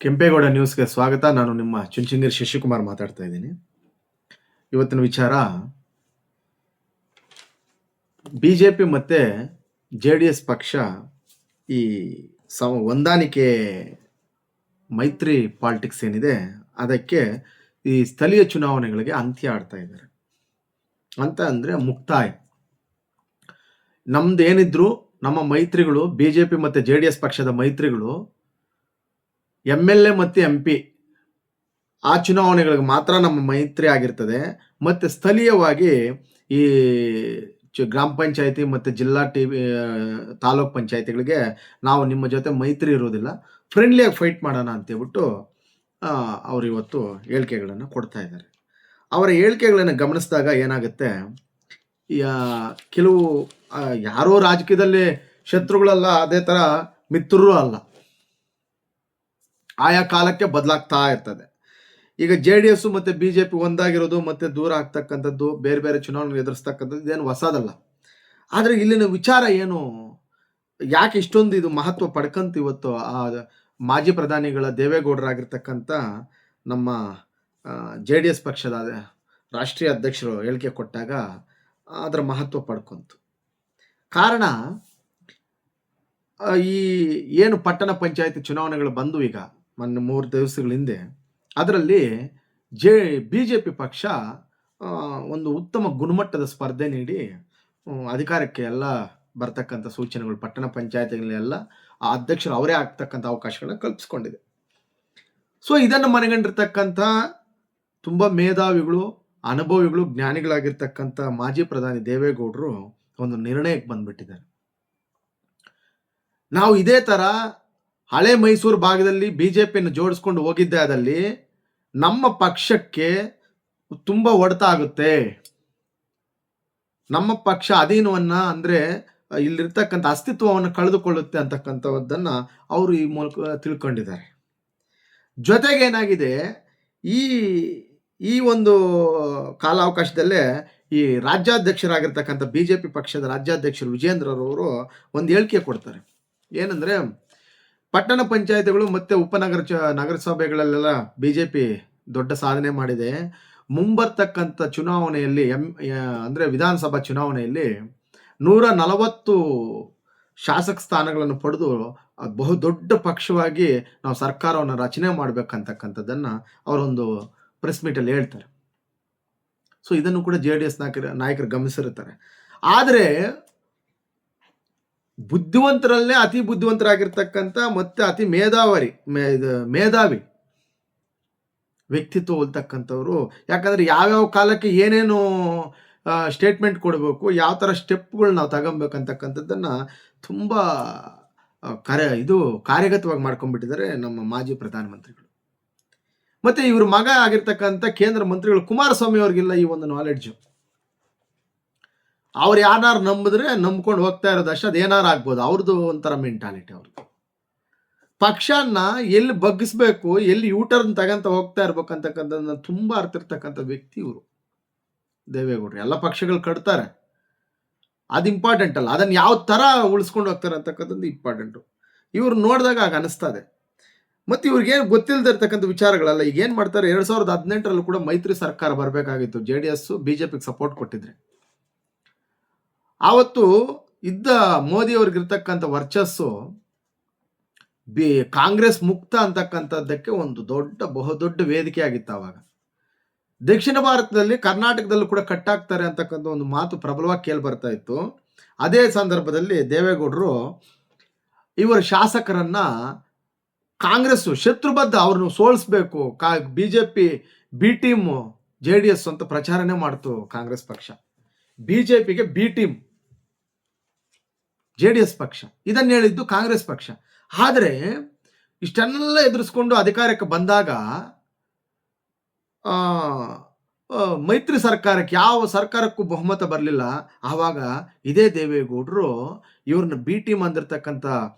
ಕೆಂಪೇಗೌಡ ನ್ಯೂಸ್ಗೆ ಸ್ವಾಗತ. ನಾನು ನಿಮ್ಮ ಚುಂಚನಗಿರಿ ಶಶಿಕುಮಾರ್ ಮಾತಾಡ್ತಾ ಇದ್ದೀನಿ. ಇವತ್ತಿನ ವಿಚಾರ ಬಿಜೆಪಿ ಮತ್ತೆ JDS ಪಕ್ಷ ಈ ಹೊಂದಾಣಿಕೆ ಮೈತ್ರಿ ಪಾಲಿಟಿಕ್ಸ್ ಏನಿದೆ ಅದಕ್ಕೆ ಈ ಸ್ಥಳೀಯ ಚುನಾವಣೆಗಳಿಗೆ ಅಂತ್ಯ ಆಡ್ತಾ ಇದ್ದಾರೆ ಅಂತ. ಅಂದ್ರೆ ಮುಕ್ತಾಯ. ನಮ್ದೇನಿದ್ರು ನಮ್ಮ ಮೈತ್ರಿಗಳು ಬಿಜೆಪಿ ಮತ್ತೆ JDS ಪಕ್ಷದ ಮೈತ್ರಿಗಳು MLA ಮತ್ತು MP ಆ ಚುನಾವಣೆಗಳಿಗೆ ಮಾತ್ರ ನಮ್ಮ ಮೈತ್ರಿ ಆಗಿರ್ತದೆ. ಮತ್ತೆ ಸ್ಥಳೀಯವಾಗಿ ಈ ಗ್ರಾಮ ಪಂಚಾಯತಿ ಮತ್ತು ಜಿಲ್ಲಾ ತಾಲೂಕ್ ಪಂಚಾಯತಿಗಳಿಗೆ ನಾವು ನಿಮ್ಮ ಜೊತೆ ಮೈತ್ರಿ ಇರೋದಿಲ್ಲ, ಫ್ರೆಂಡ್ಲಿಯಾಗಿ ಫೈಟ್ ಮಾಡೋಣ ಅಂತೇಳ್ಬಿಟ್ಟು ಅವರು ಇವತ್ತು ಹೇಳಿಕೆಗಳನ್ನು ಕೊಡ್ತಾ ಇದ್ದಾರೆ. ಅವರ ಹೇಳಿಕೆಗಳನ್ನು ಗಮನಿಸಿದಾಗ ಏನಾಗುತ್ತೆ, ಕೆಲವು ಯಾರೋ ರಾಜಕೀಯದಲ್ಲಿ ಶತ್ರುಗಳಲ್ಲ, ಅದೇ ಥರ ಮಿತ್ರರು ಅಲ್ಲ, ಆಯಾ ಕಾಲಕ್ಕೆ ಬದಲಾಗ್ತಾ ಇರ್ತದೆ. ಈಗ JDS ಮತ್ತು BJP ಒಂದಾಗಿರೋದು ಮತ್ತೆ ದೂರ ಆಗ್ತಕ್ಕಂಥದ್ದು, ಬೇರೆ ಬೇರೆ ಚುನಾವಣೆ ಎದುರಿಸ್ತಕ್ಕಂಥದ್ದು ಇದೇನು ಹೊಸದಲ್ಲ. ಆದರೆ ಇಲ್ಲಿನ ವಿಚಾರ ಏನು, ಯಾಕೆ ಇಷ್ಟೊಂದು ಇದು ಮಹತ್ವ ಪಡ್ಕಂತ ಇವತ್ತು ಆ ಮಾಜಿ ಪ್ರಧಾನಿಗಳ ದೇವೇಗೌಡರಾಗಿರ್ತಕ್ಕಂಥ ನಮ್ಮ JDS ಪಕ್ಷದ ರಾಷ್ಟ್ರೀಯ ಅಧ್ಯಕ್ಷರು ಹೇಳಿಕೆ ಕೊಟ್ಟಾಗ ಅದರ ಮಹತ್ವ ಪಡ್ಕೊಂತು. ಕಾರಣ ಈ ಏನು ಪಟ್ಟಣ ಪಂಚಾಯತಿ ಚುನಾವಣೆಗಳು ಬಂದು ಈಗ ಮೊನ್ನೆ 3 ದಿವಸಗಳ ಹಿಂದೆ, ಅದರಲ್ಲಿ BJP ಪಕ್ಷ ಒಂದು ಉತ್ತಮ ಗುಣಮಟ್ಟದ ಸ್ಪರ್ಧೆ ನೀಡಿ ಅಧಿಕಾರಕ್ಕೆ ಎಲ್ಲ ಬರ್ತಕ್ಕಂಥ ಸೂಚನೆಗಳು ಪಟ್ಟಣ ಪಂಚಾಯತಿಗಳೆಲ್ಲ ಆ ಅಧ್ಯಕ್ಷರು ಅವರೇ ಆಗ್ತಕ್ಕಂಥ ಅವಕಾಶಗಳನ್ನ ಕಲ್ಪಿಸ್ಕೊಂಡಿದೆ. ಸೊ ಇದನ್ನು ಮನಗಂಡಿರ್ತಕ್ಕಂಥ ತುಂಬ ಮೇಧಾವಿಗಳು, ಅನುಭವಿಗಳು, ಜ್ಞಾನಿಗಳಾಗಿರ್ತಕ್ಕಂಥ ಮಾಜಿ ಪ್ರಧಾನಿ ದೇವೇಗೌಡರು ಒಂದು ನಿರ್ಣಯಕ್ಕೆ ಬಂದ್ಬಿಟ್ಟಿದ್ದಾರೆ. ನಾವು ಇದೇ ಥರ ಹಳೆ ಮೈಸೂರು ಭಾಗದಲ್ಲಿ BJPಯನ್ನು ಜೋಡಿಸ್ಕೊಂಡು ಹೋಗಿದ್ದೆ ಆದಲ್ಲಿ ನಮ್ಮ ಪಕ್ಷಕ್ಕೆ ತುಂಬ ಹೊಡೆತ ಆಗುತ್ತೆ, ನಮ್ಮ ಪಕ್ಷ ಅಧೀನವನ್ನ ಅಂದರೆ ಇಲ್ಲಿರ್ತಕ್ಕಂಥ ಅಸ್ತಿತ್ವವನ್ನು ಕಳೆದುಕೊಳ್ಳುತ್ತೆ ಅಂತಕ್ಕಂಥದ್ದನ್ನ ಅವರು ಈ ಮೂಲಕ ತಿಳ್ಕೊಂಡಿದ್ದಾರೆ. ಜೊತೆಗೆ ಏನಾಗಿದೆ, ಈ ಒಂದು ಕಾಲಾವಕಾಶದಲ್ಲೇ ಈ ರಾಜ್ಯಾಧ್ಯಕ್ಷರಾಗಿರ್ತಕ್ಕಂಥ BJP ಪಕ್ಷದ ರಾಜ್ಯಾಧ್ಯಕ್ಷರು ವಿಜೇಂದ್ರರವರು ಒಂದು ಹೇಳಿಕೆ ಕೊಡ್ತಾರೆ. ಏನಂದರೆ, ಪಟ್ಟಣ ಪಂಚಾಯತಿಗಳು ಮತ್ತು ನಗರಸಭೆಗಳಲ್ಲೆಲ್ಲ BJP ದೊಡ್ಡ ಸಾಧನೆ ಮಾಡಿದೆ. ಮುಂಬರ್ತಕ್ಕಂಥ ಚುನಾವಣೆಯಲ್ಲಿ ಅಂದರೆ ವಿಧಾನಸಭಾ ಚುನಾವಣೆಯಲ್ಲಿ 140 ಶಾಸಕ ಸ್ಥಾನಗಳನ್ನು ಪಡೆದು ಬಹುದೊಡ್ಡ ಪಕ್ಷವಾಗಿ ನಾವು ಸರ್ಕಾರವನ್ನು ರಚನೆ ಮಾಡಬೇಕಂತಕ್ಕಂಥದ್ದನ್ನು ಅವರೊಂದು ಪ್ರೆಸ್ ಮೀಟಲ್ಲಿ ಹೇಳ್ತಾರೆ. ಸೊ ಇದನ್ನು ಕೂಡ JDS ನಾಯಕರು ಗಮನಿಸಿರ್ತಾರೆ. ಆದರೆ ಬುದ್ಧಿವಂತರಲ್ಲೇ ಅತಿ ಬುದ್ಧಿವಂತರಾಗಿರ್ತಕ್ಕಂಥ ಮತ್ತೆ ಅತಿ ಮೇಧಾವಿ ವ್ಯಕ್ತಿತ್ವ ಹೋಲ್ತಕ್ಕಂಥವ್ರು, ಯಾಕಂದರೆ ಯಾವ್ಯಾವ ಕಾಲಕ್ಕೆ ಏನೇನು ಸ್ಟೇಟ್ಮೆಂಟ್ ಕೊಡಬೇಕು, ಯಾವ ಥರ ಸ್ಟೆಪ್ಗಳು ನಾವು ತಗೊಬೇಕಂತಕ್ಕಂಥದ್ದನ್ನು ತುಂಬ ಕಾರ್ಯಗತವಾಗಿ ಮಾಡ್ಕೊಂಡ್ಬಿಟ್ಟಿದ್ದಾರೆ ನಮ್ಮ ಮಾಜಿ ಪ್ರಧಾನಮಂತ್ರಿಗಳು. ಮತ್ತು ಇವ್ರ ಮಗ ಆಗಿರ್ತಕ್ಕಂಥ ಕೇಂದ್ರ ಮಂತ್ರಿಗಳು ಕುಮಾರಸ್ವಾಮಿ ಅವ್ರಿಗಿಲ್ಲ ಈ ಒಂದು ನಾಲೆಡ್ಜು. ಅವ್ರು ಯಾರು ನಂಬಿದ್ರೆ ನಂಬ್ಕೊಂಡು ಹೋಗ್ತಾ ಇರೋದಷ್ಟು, ಅದು ಏನಾರು ಆಗ್ಬೋದು, ಅವ್ರದ್ದು ಒಂಥರ ಮೆಂಟಾಲಿಟಿ. ಅವ್ರದ್ದು ಪಕ್ಷನ ಎಲ್ಲಿ ಬಗ್ಗಿಸ್ಬೇಕು, ಎಲ್ಲಿ ಯೂಟರ್ನ್ ತಗೊಂತ ಹೋಗ್ತಾ ಇರ್ಬೇಕಂತಕ್ಕಂಥದ್ದನ್ನ ತುಂಬ ಅರ್ತಿರ್ತಕ್ಕಂಥ ವ್ಯಕ್ತಿ ಇವರು ದೇವೇಗೌಡರು. ಎಲ್ಲ ಪಕ್ಷಗಳು ಕಟ್ತಾರೆ, ಅದು ಇಂಪಾರ್ಟೆಂಟ್ ಅಲ್ಲ, ಅದನ್ನು ಯಾವ ಥರ ಉಳಿಸ್ಕೊಂಡು ಹೋಗ್ತಾರೆ ಅಂತಕ್ಕಂಥದ್ದು ಇಂಪಾರ್ಟೆಂಟು. ಇವ್ರು ನೋಡಿದಾಗ ಆಗ ಅನಿಸ್ತದೆ. ಮತ್ತು ಇವ್ರಿಗೇನು ಗೊತ್ತಿಲ್ಲದಿರ್ತಕ್ಕಂಥ ವಿಚಾರಗಳಲ್ಲ. ಈಗ ಏನು ಮಾಡ್ತಾರೆ, 2018ರಲ್ಲೂ ಕೂಡ ಮೈತ್ರಿ ಸರ್ಕಾರ ಬರಬೇಕಾಗಿತ್ತು, JDS BJPಗೆ ಸಪೋರ್ಟ್ ಕೊಟ್ಟಿದ್ರೆ. ಆವತ್ತು ಇದ್ದ ಮೋದಿಯವ್ರಿಗಿರ್ತಕ್ಕಂಥ ವರ್ಚಸ್ಸು ಕಾಂಗ್ರೆಸ್ ಮುಕ್ತ ಅಂತಕ್ಕಂಥದ್ದಕ್ಕೆ ಒಂದು ಬಹುದೊಡ್ಡ ವೇದಿಕೆ ಆಗಿತ್ತು. ಆವಾಗ ದಕ್ಷಿಣ ಭಾರತದಲ್ಲಿ, ಕರ್ನಾಟಕದಲ್ಲೂ ಕೂಡ ಕಟ್ಟಾಗ್ತಾರೆ ಅಂತಕ್ಕಂಥ ಒಂದು ಮಾತು ಪ್ರಬಲವಾಗಿ ಕೇಳಿ ಬರ್ತಾ ಇತ್ತು. ಅದೇ ಸಂದರ್ಭದಲ್ಲಿ ದೇವೇಗೌಡರು ಇವರ ಶಾಸಕರನ್ನ ಕಾಂಗ್ರೆಸ್ ಶತ್ರುಬದ್ಧ, ಅವ್ರನ್ನು ಸೋಲಿಸ್ಬೇಕು, BJP B ಟೀಮ್ JDS ಅಂತ ಪ್ರಚಾರನೆ ಮಾಡ್ತು ಕಾಂಗ್ರೆಸ್ ಪಕ್ಷ. BJPಗೆ B ಟೀಮ್ JDS ಪಕ್ಷ, ಇದನ್ನು ಹೇಳಿದ್ದು ಕಾಂಗ್ರೆಸ್ ಪಕ್ಷ. ಆದರೆ ಇಷ್ಟೆಲ್ಲ ಎದುರಿಸ್ಕೊಂಡು ಅಧಿಕಾರಕ್ಕೆ ಬಂದಾಗ ಮೈತ್ರಿ ಸರ್ಕಾರಕ್ಕೆ, ಯಾವ ಸರ್ಕಾರಕ್ಕೂ ಬಹುಮತ ಬರಲಿಲ್ಲ. ಆವಾಗ ಇದೇ ದೇವೇಗೌಡರು ಇವ್ರನ್ನ B ಟೀಮ್ ಅಂದಿರ್ತಕ್ಕಂಥ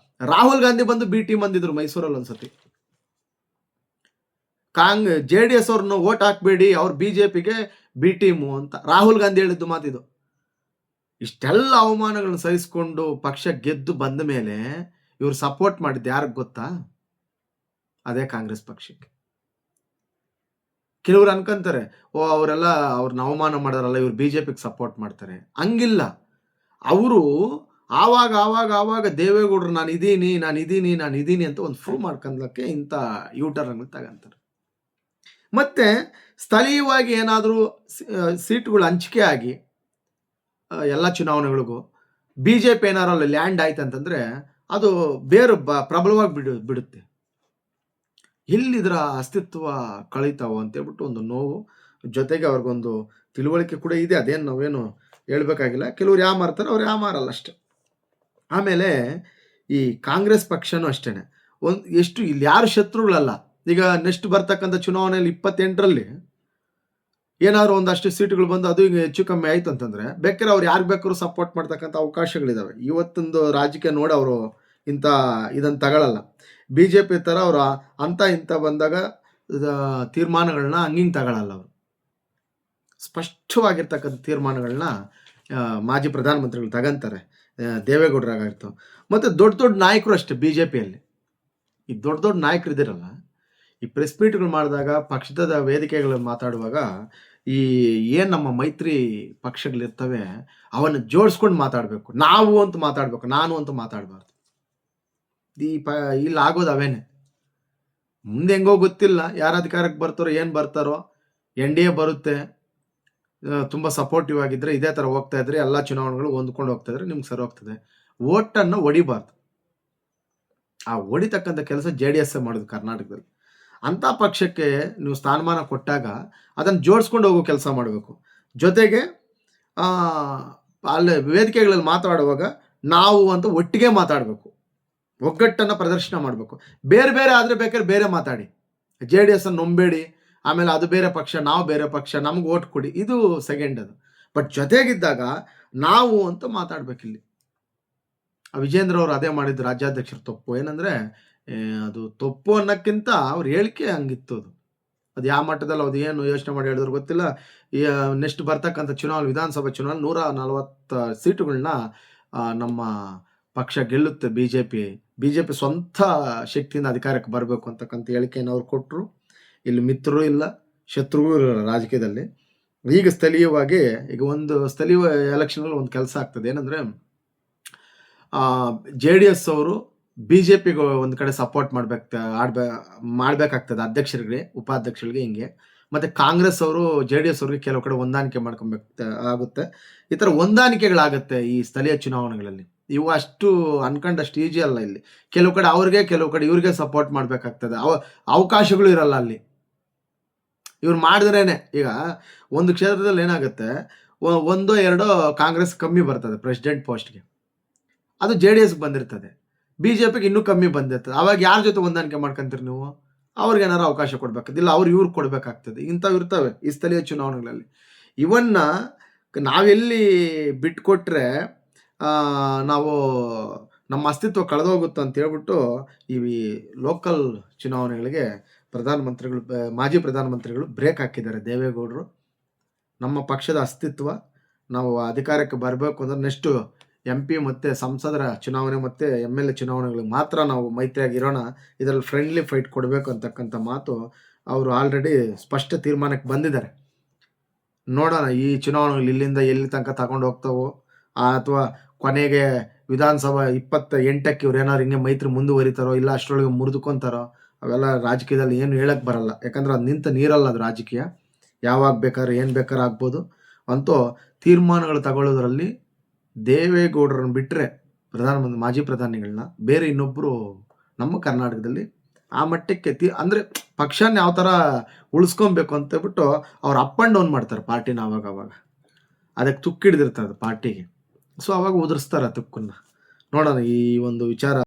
ರಾಹುಲ್ ಗಾಂಧಿ ಬಂದು B ಟೀಮ್ ಅಂದಿದ್ರು ಮೈಸೂರಲ್ಲಿ ಒಂದ್ಸತಿ. JDS ಅವ್ರನ್ನ ಓಟ್ ಹಾಕ್ಬೇಡಿ, ಅವ್ರ BJPಗೆ B ಟೀಮು ಅಂತ ರಾಹುಲ್ ಗಾಂಧಿ ಹೇಳಿದ್ದು ಮಾತಿದು. ಇಷ್ಟೆಲ್ಲ ಅವಮಾನಗಳನ್ನು ಸಹಿಸಿಕೊಂಡು ಪಕ್ಷ ಗೆದ್ದು ಬಂದ ಮೇಲೆ ಇವರು ಸಪೋರ್ಟ್ ಮಾಡಿದ್ದು ಯಾರಿಗೆ ಗೊತ್ತಾ? ಅದೇ ಕಾಂಗ್ರೆಸ್ ಪಕ್ಷಕ್ಕೆ. ಕೆಲವ್ರು ಅನ್ಕೊಂತಾರೆ, ಓ ಅವರೆಲ್ಲ ಅವ್ರನ್ನ ಅವಮಾನ ಮಾಡೋರಲ್ಲ, ಇವ್ರು ಬಿಜೆಪಿಗೆ ಸಪೋರ್ಟ್ ಮಾಡ್ತಾರೆ. ಹಂಗಿಲ್ಲ. ಅವರು ಆವಾಗ ದೇವೇಗೌಡರು ನಾನಿದ್ದೀನಿ ಅಂತ ಒಂದು ಪ್ರೂವ್ ಮಾಡ್ಕೊಂಡ್ಲಕ್ಕೆ ಇಂಥ ಯೂಟರ್ನ್ಗಳು ತಗೊಂತಾರೆ. ಮತ್ತೆ ಸ್ಥಳೀಯವಾಗಿ ಏನಾದರೂ ಸೀಟ್ಗಳು ಹಂಚಿಕೆ ಆಗಿ ಎಲ್ಲ ಚುನಾವಣೆಗಳಿಗೂ ಬಿಜೆಪಿ ಏನಾರು ಅಲ್ಲಿ ಲ್ಯಾಂಡ್ ಆಯ್ತು ಅಂತಂದ್ರೆ ಅದು ಬೇರೆ ಪ್ರಬಲವಾಗಿ ಬಿಡುತ್ತೆ. ಎಲ್ಲಿದ್ರ ಅಸ್ತಿತ್ವ ಕಳೀತಾವೋ ಅಂತೇಳ್ಬಿಟ್ಟು ಒಂದು ನೋವು, ಜೊತೆಗೆ ಅವ್ರಿಗೊಂದು ತಿಳುವಳಿಕೆ ಕೂಡ ಇದೆ. ಅದೇನು ನಾವೇನು ಹೇಳ್ಬೇಕಾಗಿಲ್ಲ. ಕೆಲವ್ರು ಮಾರ್ತಾರೆ, ಅವ್ರು ಮಾರಲ್ಲ ಅಷ್ಟೆ. ಆಮೇಲೆ ಈ ಕಾಂಗ್ರೆಸ್ ಪಕ್ಷನೂ ಅಷ್ಟೇನೆ, ಎಷ್ಟು ಇಲ್ಲಿ ಯಾರು ಶತ್ರುಗಳಲ್ಲ. ಈಗ ನೆಕ್ಸ್ಟ್ ಬರ್ತಕ್ಕಂಥ ಚುನಾವಣೆಯಲ್ಲಿ 28ರಲ್ಲಿ ಏನಾದ್ರು ಒಂದಷ್ಟು ಸೀಟುಗಳು ಬಂದು ಅದು ಈಗ ಹೆಚ್ಚು ಕಮ್ಮಿ ಆಯ್ತು ಅಂತಂದ್ರೆ ಬೇಕಾದ್ರೆ ಅವ್ರು ಯಾರು ಬೇಕಾದ್ರೂ ಸಪೋರ್ಟ್ ಮಾಡ್ತಕ್ಕಂಥ ಅವಕಾಶಗಳಿದಾವೆ. ಇವತ್ತೊಂದು ರಾಜಕೀಯ ನೋಡಿ ಅವರು ಇದನ್ನು ತಗೊಳ್ಳಲ್ಲ. ಬಿಜೆಪಿ ತರ ಅವರು ಇಂಥ ಬಂದಾಗ ತೀರ್ಮಾನಗಳನ್ನ ಹಂಗಿಂಗ್ ತಗೊಳ್ಳಲ್ಲ. ಅವರು ಸ್ಪಷ್ಟವಾಗಿರ್ತಕ್ಕಂಥ ತೀರ್ಮಾನಗಳನ್ನ ಮಾಜಿ ಪ್ರಧಾನಮಂತ್ರಿಗಳು ತಗೊಂತಾರೆ, ದೇವೇಗೌಡರಾಗಿರ್ತಾವೆ. ಮತ್ತು ದೊಡ್ಡ ನಾಯಕರು ಅಷ್ಟೇ ಬಿಜೆಪಿಯಲ್ಲಿ. ಈ ದೊಡ್ಡ ನಾಯಕರು ಇದಿರಲ್ಲ, ಈ ಪ್ರೆಸ್ ಮೀಟ್ಗಳು ಮಾಡಿದಾಗ, ಪಕ್ಷದ ವೇದಿಕೆಗಳಲ್ಲಿ ಮಾತಾಡುವಾಗ ಏನು ನಮ್ಮ ಮೈತ್ರಿ ಪಕ್ಷಗಳಿರ್ತವೆ ಅವನ್ನು ಜೋಡಿಸ್ಕೊಂಡು ಮಾತಾಡಬೇಕು. ನಾವು ಅಂತ ಮಾತಾಡಬೇಕು, ನಾನು ಅಂತ ಮಾತಾಡಬಾರ್ದು. ಇಲ್ಲಿ ಆಗೋದು ಅವೇನೆ. ಮುಂದೆ ಹೆಂಗೋ ಗೊತ್ತಿಲ್ಲ, ಯಾರು ಅಧಿಕಾರಕ್ಕೆ ಬರ್ತಾರೋ ಏನು ಬರ್ತಾರೋ. NDA ಬರುತ್ತೆ, ತುಂಬ ಸಪೋರ್ಟಿವ್ ಆಗಿದ್ರೆ ಇದೇ ಥರ ಹೋಗ್ತಾ ಇದ್ರೆ ಎಲ್ಲ ಚುನಾವಣೆಗಳು ಹೊಂದ್ಕೊಂಡು ಹೋಗ್ತಾ ಇದ್ರೆ ನಿಮ್ಗೆ ಸರಿ ಹೋಗ್ತದೆ. ಓಟನ್ನು ಹೊಡಿಬಾರ್ದು. ಆ ಹೊಡಿತಕ್ಕಂಥ ಕೆಲಸ JDS ಮಾಡೋದು ಕರ್ನಾಟಕದಲ್ಲಿ. ಅಂಥ ಪಕ್ಷಕ್ಕೆ ನೀವು ಸ್ಥಾನಮಾನ ಕೊಟ್ಟಾಗ ಅದನ್ನು ಜೋಡಿಸ್ಕೊಂಡು ಹೋಗೋ ಕೆಲಸ ಮಾಡಬೇಕು. ಜೊತೆಗೆ ಅಲ್ಲಿ ವೇದಿಕೆಗಳಲ್ಲಿ ಮಾತಾಡುವಾಗ ನಾವು ಅಂತ ಒಟ್ಟಿಗೆ ಮಾತಾಡಬೇಕು, ಒಗ್ಗಟ್ಟನ್ನು ಪ್ರದರ್ಶನ ಮಾಡಬೇಕು. ಬೇರೆ ಆದರೆ ಬೇಕಾದ್ರೆ ಬೇರೆ ಮಾತಾಡಿ, JDS ಅನ್ನು ನಂಬೇಡಿ. ಆಮೇಲೆ ಅದು ಬೇರೆ ಪಕ್ಷ, ನಾವು ಬೇರೆ ಪಕ್ಷ, ನಮ್ಗೆ ಓಟ್ ಕೊಡಿ, ಇದು ಸೆಕೆಂಡ್. ಅದು ಬಟ್ ಜೊತೆಗಿದ್ದಾಗ ನಾವು ಅಂತ ಮಾತಾಡ್ಬೇಕಿಲ್ಲಿ. ವಿಜೇಂದ್ರ ಅವರು ಅದೇ ಮಾಡಿದ್ದು, ರಾಜ್ಯಾಧ್ಯಕ್ಷರು ತಪ್ಪು. ಏನಂದರೆ ಅದು ತಪ್ಪು ಅನ್ನೋಕ್ಕಿಂತ ಅವ್ರ ಹೇಳಿಕೆ ಹಂಗಿತ್ತು. ಅದು ಯಾವ ಮಟ್ಟದಲ್ಲಿ ಅದು ಏನು ಯೋಚನೆ ಮಾಡಿ ಹೇಳಿದ್ರು ಗೊತ್ತಿಲ್ಲ. ನೆಕ್ಸ್ಟ್ ಬರ್ತಕ್ಕಂಥ ಚುನಾವಣೆ, ವಿಧಾನಸಭಾ ಚುನಾವಣೆ 140 ಸೀಟುಗಳನ್ನ ನಮ್ಮ ಪಕ್ಷ ಗೆಲ್ಲುತ್ತೆ. ಬಿಜೆಪಿ ಸ್ವಂತ ಶಕ್ತಿಯಿಂದ ಅಧಿಕಾರಕ್ಕೆ ಬರಬೇಕು ಅಂತಕ್ಕಂಥ ಹೇಳಿಕೆಯನ್ನು ಅವ್ರು ಕೊಟ್ಟರು. ಇಲ್ಲಿ ಮಿತ್ರರು ಇಲ್ಲ, ಶತ್ರುಗೂ ಇರಲ್ಲ ರಾಜಕೀಯದಲ್ಲಿ. ಈಗ ಸ್ಥಳೀಯವಾಗಿ ಒಂದು ಸ್ಥಳೀಯ ಎಲೆಕ್ಷನಲ್ಲಿ ಒಂದು ಕೆಲಸ ಆಗ್ತದೆ. ಏನಂದರೆ JDS ಅವರು ಬಿಜೆಪಿಗೆ ಒಂದು ಕಡೆ ಸಪೋರ್ಟ್ ಮಾಡಬೇಕಾಗ್ತದೆ, ಅಧ್ಯಕ್ಷರಿಗೆ, ಉಪಾಧ್ಯಕ್ಷರಿಗೆ, ಹಿಂಗೆ. ಮತ್ತು ಕಾಂಗ್ರೆಸ್ ಅವರು JDS ಅವ್ರಿಗೆ ಕೆಲವು ಕಡೆ ಹೊಂದಾಣಿಕೆ ಆಗುತ್ತೆ. ಈ ಥರ ಹೊಂದಾಣಿಕೆಗಳಾಗುತ್ತೆ ಈ ಸ್ಥಳೀಯ ಚುನಾವಣೆಗಳಲ್ಲಿ. ಇವು ಅಷ್ಟು ಅನ್ಕೊಂಡಷ್ಟು ಈಜಿ ಅಲ್ಲ. ಇಲ್ಲಿ ಕೆಲವು ಕಡೆ ಅವ್ರಿಗೆ, ಕೆಲವು ಕಡೆ ಇವ್ರಿಗೆ ಸಪೋರ್ಟ್ ಮಾಡಬೇಕಾಗ್ತದೆ. ಅವಕಾಶಗಳು ಇರಲ್ಲ ಅಲ್ಲಿ. ಇವ್ರು ಮಾಡಿದ್ರೇನೆ. ಈಗ ಒಂದು ಕ್ಷೇತ್ರದಲ್ಲಿ ಏನಾಗುತ್ತೆ, 1-2 ಕಾಂಗ್ರೆಸ್ ಕಮ್ಮಿ ಬರ್ತದೆ ಪ್ರೆಸಿಡೆಂಟ್ ಪೋಸ್ಟ್ಗೆ, ಅದು JDSಗೆ ಬಂದಿರ್ತದೆ. ಬಿಜೆಪಿಗೆ ಇನ್ನೂ ಕಮ್ಮಿ ಬಂದಿರ್ತದೆ. ಅವಾಗ ಯಾರ ಜೊತೆ ಹೊಂದಾಣಿಕೆ ಮಾಡ್ಕೊಂತೀರಿ ನೀವು? ಅವ್ರಿಗೆ ಏನಾರು ಅವಕಾಶ ಕೊಡ್ಬೇಕಾಗ್ತದೆ, ಇಲ್ಲ ಇವ್ರಿಗೆ ಕೊಡಬೇಕಾಗ್ತದೆ. ಇಂಥವು ಇರ್ತವೆ ಈ ಸ್ಥಳೀಯ ಚುನಾವಣೆಗಳಲ್ಲಿ. ಇವನ್ನ ನಾವೆಲ್ಲಿ ಬಿಟ್ಕೊಟ್ರೆ ನಾವು ನಮ್ಮ ಅಸ್ತಿತ್ವ ಕಳೆದೋಗುತ್ತೆ ಅಂತ ಹೇಳ್ಬಿಟ್ಟು ಈ ಲೋಕಲ್ ಚುನಾವಣೆಗಳಿಗೆ ಮಾಜಿ ಪ್ರಧಾನಮಂತ್ರಿಗಳು ಬ್ರೇಕ್ ಹಾಕಿದ್ದಾರೆ. ದೇವೇಗೌಡರು, ನಮ್ಮ ಪಕ್ಷದ ಅಸ್ತಿತ್ವ, ನಾವು ಅಧಿಕಾರಕ್ಕೆ ಬರಬೇಕು ಅಂದ್ರೆ ನೆಕ್ಸ್ಟು MP ಮತ್ತು ಸಂಸದರ ಚುನಾವಣೆ ಮತ್ತು MLA ಚುನಾವಣೆಗಳಿಗೆ ಮಾತ್ರ ನಾವು ಮೈತ್ರಿಯಾಗಿರೋಣ, ಇದರಲ್ಲಿ ಫ್ರೆಂಡ್ಲಿ ಫೈಟ್ ಕೊಡಬೇಕು ಅಂತಕ್ಕಂಥ ಮಾತು ಅವರು ಆಲ್ರೆಡಿ ಸ್ಪಷ್ಟ ತೀರ್ಮಾನಕ್ಕೆ ಬಂದಿದ್ದಾರೆ. ನೋಡೋಣ ಈ ಚುನಾವಣೆಗಳು ಇಲ್ಲಿಂದ ಎಲ್ಲಿ ತನಕ ತಗೊಂಡು ಹೋಗ್ತಾವೋ, ಅಥವಾ ಕೊನೆಗೆ ವಿಧಾನಸಭಾ 28ಕ್ಕೆ ಇವ್ರು ಏನಾದ್ರು ಹಿಂಗೆ ಮೈತ್ರಿ ಮುಂದುವರಿತಾರೋ, ಇಲ್ಲ ಅಷ್ಟರೊಳಗೆ ಮುರಿದುಕೊಂತಾರೋ, ಅವೆಲ್ಲ ರಾಜಕೀಯದಲ್ಲಿ ಏನು ಹೇಳಕ್ಕೆ ಬರಲ್ಲ. ಯಾಕಂದ್ರೆ ಅದು ನಿಂತ ನೀರಲ್ಲ, ಅದು ರಾಜಕೀಯ. ಯಾವಾಗ ಬೇಕಾದ್ರೆ ಏನು ಬೇಕಾದ್ರೆ ಆಗ್ಬೋದು. ಅಂತೂ ತೀರ್ಮಾನಗಳು ತಗೊಳ್ಳೋದ್ರಲ್ಲಿ ದೇವೇಗೌಡರನ್ನು ಬಿಟ್ಟರೆ ಮಾಜಿ ಪ್ರಧಾನಿಗಳನ್ನ ಬೇರೆ ಇನ್ನೊಬ್ಬರು ನಮ್ಮ ಕರ್ನಾಟಕದಲ್ಲಿ ಆ ಮಟ್ಟಕ್ಕೆ ಅಂದರೆ ಪಕ್ಷನ ಯಾವ ಥರ ಉಳಿಸ್ಕೊಬೇಕು ಅಂತೇಳ್ಬಿಟ್ಟು ಅವ್ರು ಅಪ್ ಆ್ಯಂಡ್ ಡೌನ್ ಮಾಡ್ತಾರೆ ಪಾರ್ಟಿನ. ಅವಾಗ ಅದಕ್ಕೆ ತುಕ್ಕಿಡ್ದಿರ್ತದೆ ಪಾರ್ಟಿಗೆ. ಸೊ ಅವಾಗ ಉದುರಿಸ್ತಾರೆ ತುಕ್ಕನ್ನು. ನೋಡೋಣ ಈ ಒಂದು ವಿಚಾರ.